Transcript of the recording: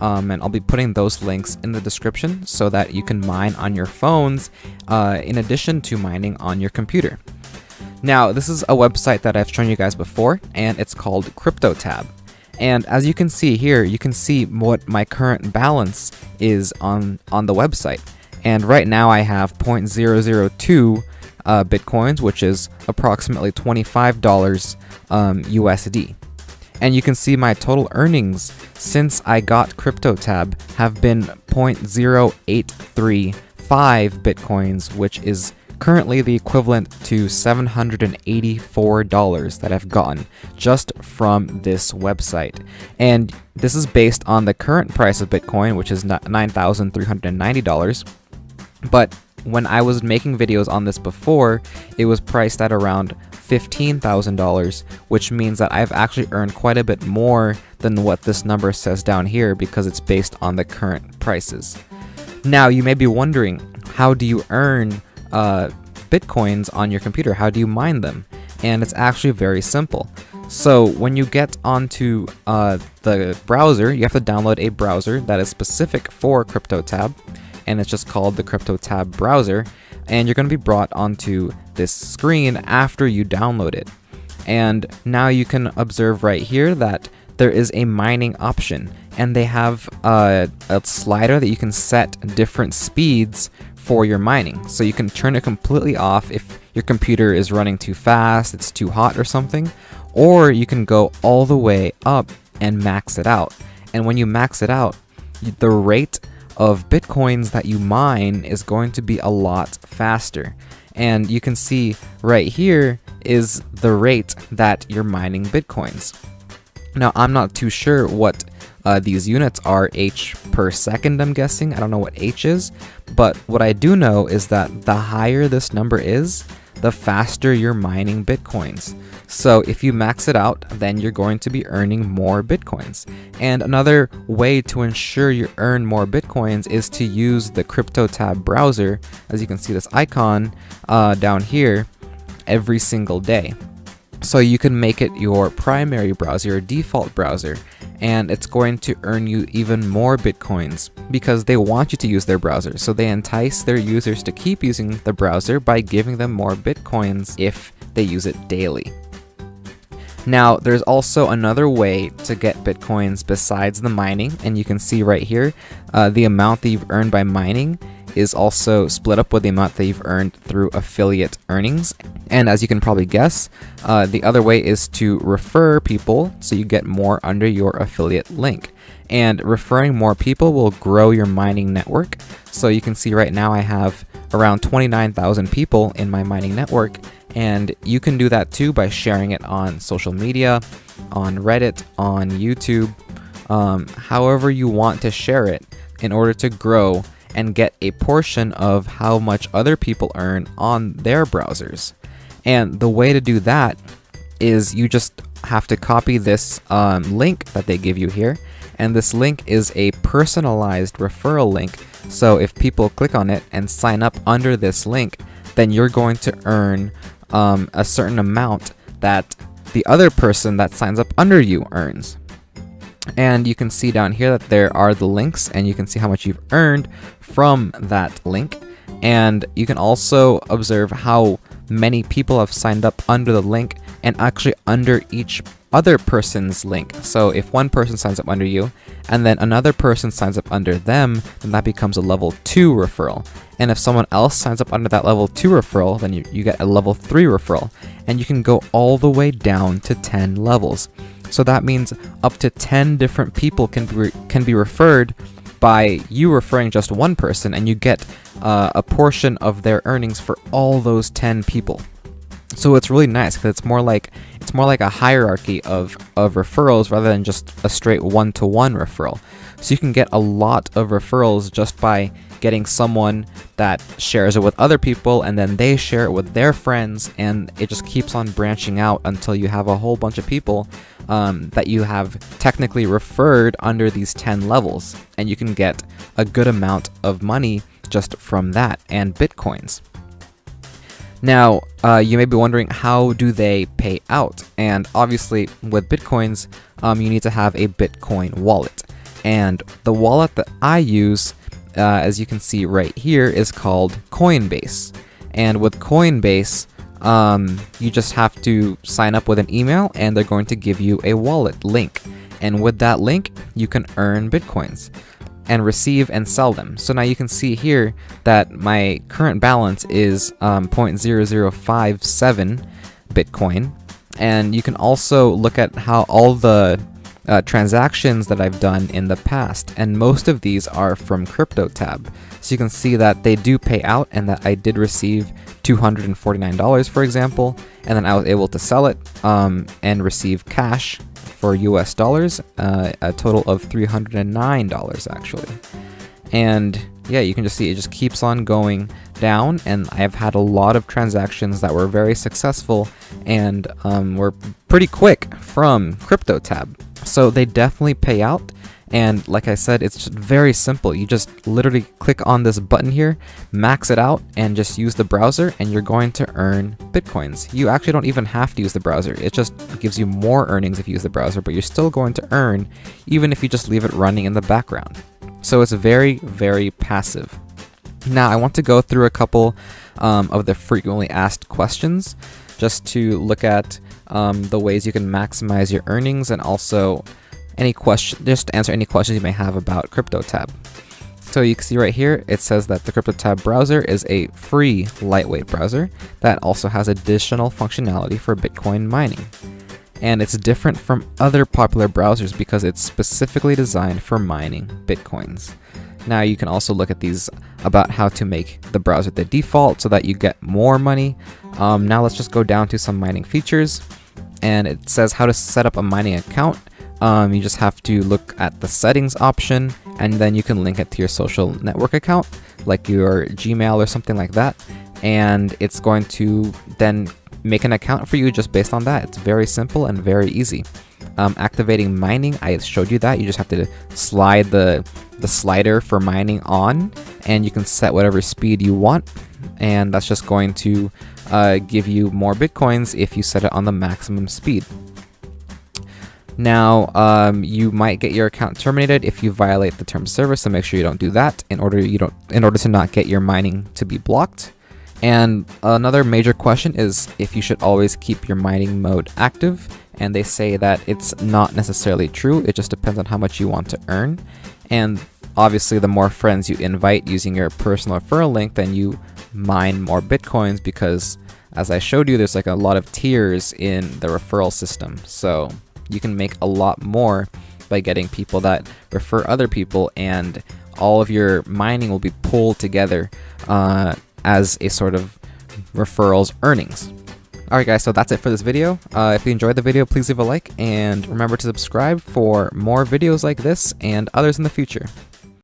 and I'll be putting those links in the description so that you can mine on your phones in addition to mining on your computer. Now, this is a website that I've shown you guys before, and it's called Cryptotab. And as you can see here, you can see what my current balance is on the website. And right now I have 0.002 Bitcoins, which is approximately $25 USD. And you can see my total earnings since I got Cryptotab have been 0.0835 Bitcoins, which is currently the equivalent to $784 that I've gotten just from this website. And this is based on the current price of Bitcoin, which is $9,390. But when I was making videos on this before, it was priced at around $15,000, which means that I've actually earned quite a bit more than what this number says down here because it's based on the current prices. Now, you may be wondering, how do you earn Bitcoins on your computer? How do you mine them? And it's actually very simple. So when you get onto the browser, you have to download a browser that is specific for Cryptotab, and it's just called the Cryptotab browser, and you're going to be brought onto this screen after you download it. And now you can observe right here that there is a mining option, and they have a slider that you can set different speeds for your mining. So you can turn it completely off if your computer is running too fast, it's too hot or something, or you can go all the way up and max it out. And when you max it out, the rate of Bitcoins that you mine is going to be a lot faster. And you can see right here is the rate that you're mining Bitcoins. Now, I'm not too sure what these units are, H per second, I'm guessing. I don't know what H is, but what I do know is that the higher this number is, the faster you're mining Bitcoins. So if you max it out, then you're going to be earning more Bitcoins. And another way to ensure you earn more Bitcoins is to use the Cryptotab browser, as you can see this icon down here, every single day. So you can make it your primary browser, your default browser, and it's going to earn you even more Bitcoins because they want you to use their browser. So they entice their users to keep using the browser by giving them more Bitcoins if they use it daily. Now, there's also another way to get Bitcoins besides the mining, and you can see right here, the amount that you've earned by mining is also split up with the amount that you've earned through affiliate earnings. And as you can probably guess, the other way is to refer people so you get more under your affiliate link. And referring more people will grow your mining network. So you can see right now I have around 29,000 people in my mining network, and you can do that too by sharing it on social media, on Reddit, on YouTube, however you want to share it in order to grow and get a portion of how much other people earn on their browsers. And the way to do that is you just have to copy this link that they give you here, and this link is a personalized referral link. So if people click on it and sign up under this link, then you're going to earn a certain amount that the other person that signs up under you earns. And you can see down here that there are the links, and you can see how much you've earned from that link. And you can also observe how many people have signed up under the link and actually under each other person's link. So if one person signs up under you and then another person signs up under them, then that becomes a level 2 referral. And if someone else signs up under that level 2 referral, then you get a level 3 referral. And you can go all the way down to 10 levels. So that means up to 10 different people can be referred by you referring just one person, and you get a portion of their earnings for all those 10 people. So it's really nice because it's more like a hierarchy of referrals rather than just a straight one-to-one referral. So you can get a lot of referrals just by getting someone that shares it with other people, and then they share it with their friends, and it just keeps on branching out until you have a whole bunch of people that you have technically referred under these 10 levels, and you can get a good amount of money just from that, and Bitcoins. Now, you may be wondering, how do they pay out? And obviously, with Bitcoins, you need to have a Bitcoin wallet. And the wallet that I use, as you can see right here, is called Coinbase. And with Coinbase, you just have to sign up with an email, and they're going to give you a wallet link. And with that link, you can earn Bitcoins and receive and sell them. So now you can see here that my current balance is 0.0057 Bitcoin. And you can also look at how all the transactions that I've done in the past, and most of these are from Cryptotab. So you can see that they do pay out, and that I did receive $249, for example, and then I was able to sell it and receive cash for US dollars, a total of $309 actually. And yeah, you can just see it just keeps on going down, and I've had a lot of transactions that were very successful and were pretty quick from Cryptotab. So they definitely pay out, and like I said, it's just very simple. You just literally click on this button here, max it out, and just use the browser, and you're going to earn Bitcoins. You actually don't even have to use the browser. It just gives you more earnings if you use the browser, but you're still going to earn even if you just leave it running in the background. So it's very, very passive. Now I want to go through a couple of the frequently asked questions just to look at the ways you can maximize your earnings, and also just to answer any questions you may have about Cryptotab. So you can see right here, it says that the Cryptotab browser is a free lightweight browser that also has additional functionality for Bitcoin mining. And it's different from other popular browsers because it's specifically designed for mining Bitcoins. Now you can also look at these about how to make the browser the default so that you get more money. Now let's just go down to some mining features, and it says how to set up a mining account. You just have to look at the settings option, and then you can link it to your social network account, like your Gmail or something like that, and it's going to then make an account for you just based on that. It's very simple and very easy. Activating mining, I showed you that. You just have to slide the slider for mining on, and you can set whatever speed you want, and that's just going to give you more Bitcoins if you set it on the maximum speed. Now, you might get your account terminated if you violate the terms of service, so make sure you don't do that in order to not get your mining to be blocked. And another major question is if you should always keep your mining mode active, and they say that it's not necessarily true. It just depends on how much you want to earn. And obviously, the more friends you invite using your personal referral link, then you mine more Bitcoins, because as I showed you, there's like a lot of tiers in the referral system. So you can make a lot more by getting people that refer other people, and all of your mining will be pulled together as a sort of referrals earnings. Alright guys, so that's it for this video. If you enjoyed the video, please leave a like, and remember to subscribe for more videos like this and others in the future.